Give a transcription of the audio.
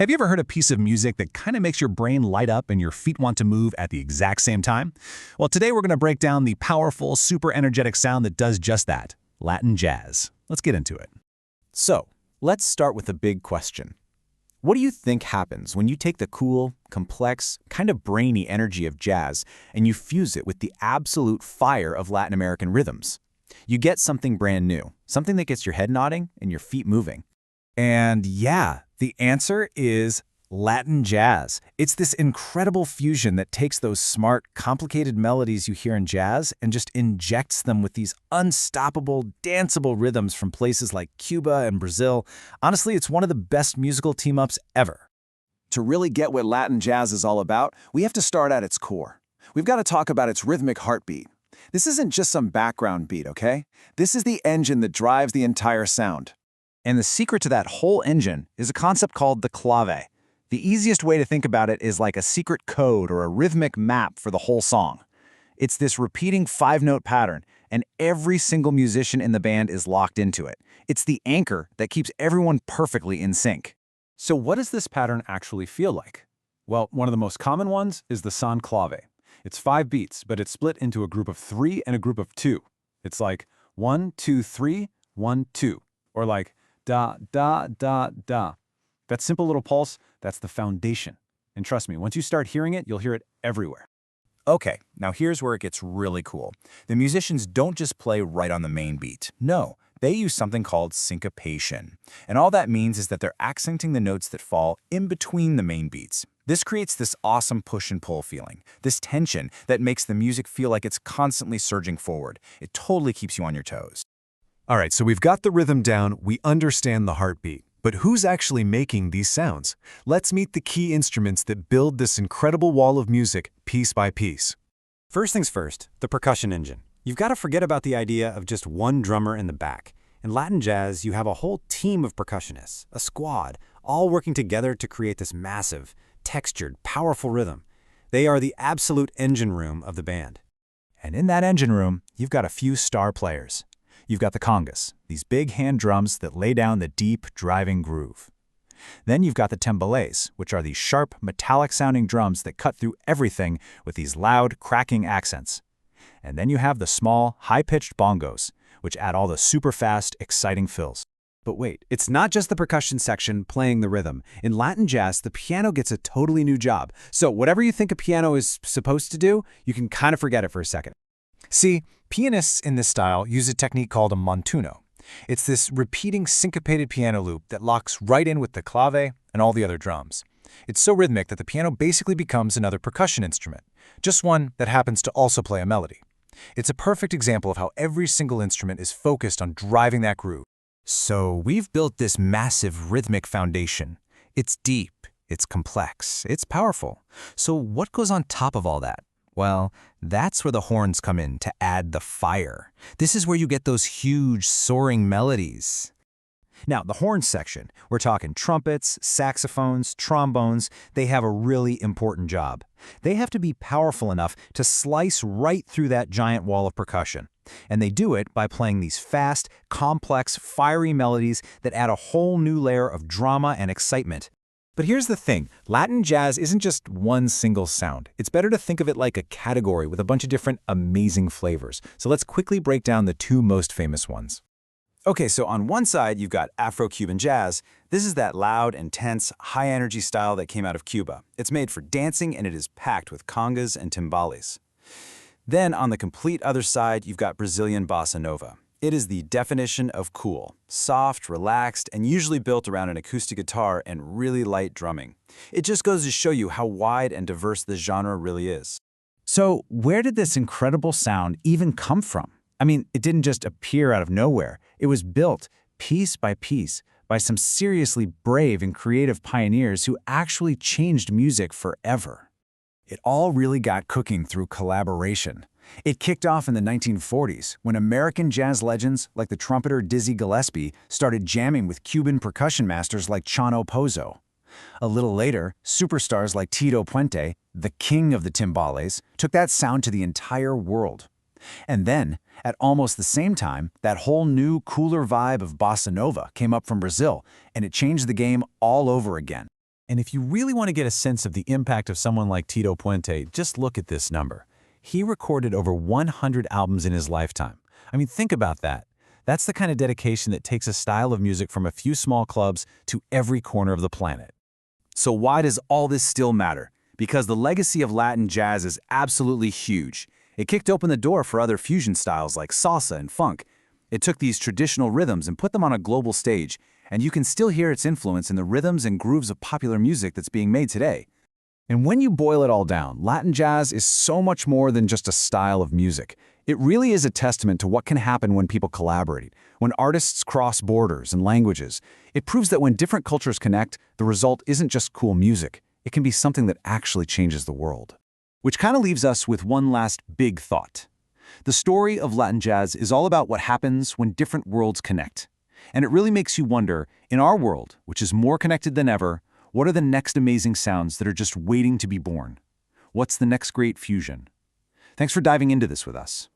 Have you ever heard a piece of music that kind of makes your brain light up and your feet want to move at the exact same time? Well, today we're going to break down the powerful, super energetic sound that does just that, Latin jazz. Let's get into it. So, let's start with the big question. What do you think happens when you take the cool, complex, kind of brainy energy of jazz and you fuse it with the absolute fire of Latin American rhythms? You get something brand new, something that gets your head nodding and your feet moving. And yeah, the answer is Latin jazz. It's this incredible fusion that takes those smart, complicated melodies you hear in jazz and just injects them with these unstoppable, danceable rhythms from places like Cuba and Brazil. Honestly, it's one of the best musical team-ups ever. To really get what Latin jazz is all about, we have to start at its core. We've got to talk about its rhythmic heartbeat. This isn't just some background beat, okay? This is the engine that drives the entire sound. And the secret to that whole engine is a concept called the clave. The easiest way to think about it is like a secret code or a rhythmic map for the whole song. It's this repeating five-note pattern, and every single musician in the band is locked into it. It's the anchor that keeps everyone perfectly in sync. So what does this pattern actually feel like? Well, one of the most common ones is the son clave. It's 5 beats, but it's split into a group of 3 and a group of 2. It's like 1, 2, 3, 1, 2, or like da, da, da, da. That simple little pulse, that's the foundation. And trust me, once you start hearing it, you'll hear it everywhere. Okay, now here's where it gets really cool. The musicians don't just play right on the main beat. No, they use something called syncopation. And all that means is that they're accenting the notes that fall in between the main beats. This creates this awesome push and pull feeling, this tension that makes the music feel like it's constantly surging forward. It totally keeps you on your toes. All right, so we've got the rhythm down, we understand the heartbeat. But who's actually making these sounds? Let's meet the key instruments that build this incredible wall of music piece by piece. First things first, the percussion engine. You've got to forget about the idea of just one drummer in the back. In Latin jazz, you have a whole team of percussionists, a squad, all working together to create this massive, textured, powerful rhythm. They are the absolute engine room of the band. And in that engine room, you've got a few star players. You've got the congas, these big hand drums that lay down the deep, driving groove. Then you've got the timbales, which are these sharp, metallic-sounding drums that cut through everything with these loud, cracking accents. And then you have the small, high-pitched bongos, which add all the super-fast, exciting fills. But wait, it's not just the percussion section playing the rhythm. In Latin jazz, the piano gets a totally new job. So whatever you think a piano is supposed to do, you can kind of forget it for a second. See, pianists in this style use a technique called a montuno. It's this repeating syncopated piano loop that locks right in with the clave and all the other drums. It's so rhythmic that the piano basically becomes another percussion instrument, just one that happens to also play a melody. It's a perfect example of how every single instrument is focused on driving that groove. So we've built this massive rhythmic foundation. It's deep, it's complex, it's powerful. So what goes on top of all that? Well, that's where the horns come in to add the fire. This is where you get those huge, soaring melodies. Now, the horns section, we're talking trumpets, saxophones, trombones. They have a really important job. They have to be powerful enough to slice right through that giant wall of percussion. And they do it by playing these fast, complex, fiery melodies that add a whole new layer of drama and excitement. But here's the thing, Latin jazz isn't just one single sound. It's better to think of it like a category with a bunch of different amazing flavors. So let's quickly break down the 2 most famous ones. Okay, so on one side, you've got Afro-Cuban jazz. This is that loud, intense, high-energy style that came out of Cuba. It's made for dancing, and it is packed with congas and timbales. Then, on the complete other side, you've got Brazilian bossa nova. It is the definition of cool, soft, relaxed, and usually built around an acoustic guitar and really light drumming. It just goes to show you how wide and diverse this genre really is. So where did this incredible sound even come from? I mean, it didn't just appear out of nowhere. It was built piece by piece by some seriously brave and creative pioneers who actually changed music forever. It all really got cooking through collaboration. It kicked off in the 1940s when American jazz legends like the trumpeter Dizzy Gillespie started jamming with Cuban percussion masters like Chano Pozo. A little later, superstars like Tito Puente, the king of the timbales, took that sound to the entire world. And then, at almost the same time, that whole new, cooler vibe of bossa nova came up from Brazil, and it changed the game all over again. And if you really want to get a sense of the impact of someone like Tito Puente, just look at this number. He recorded over 100 albums in his lifetime. I mean, think about that. That's the kind of dedication that takes a style of music from a few small clubs to every corner of the planet. So why does all this still matter? Because the legacy of Latin jazz is absolutely huge. It kicked open the door for other fusion styles like salsa and funk. It took these traditional rhythms and put them on a global stage, and you can still hear its influence in the rhythms and grooves of popular music that's being made today. And when you boil it all down, Latin jazz is so much more than just a style of music. It really is a testament to what can happen when people collaborate, when artists cross borders and languages. It proves that when different cultures connect, the result isn't just cool music. It can be something that actually changes the world. Which kind of leaves us with one last big thought. The story of Latin jazz is all about what happens when different worlds connect. And it really makes you wonder, in our world, which is more connected than ever, what are the next amazing sounds that are just waiting to be born? What's the next great fusion? Thanks for diving into this with us.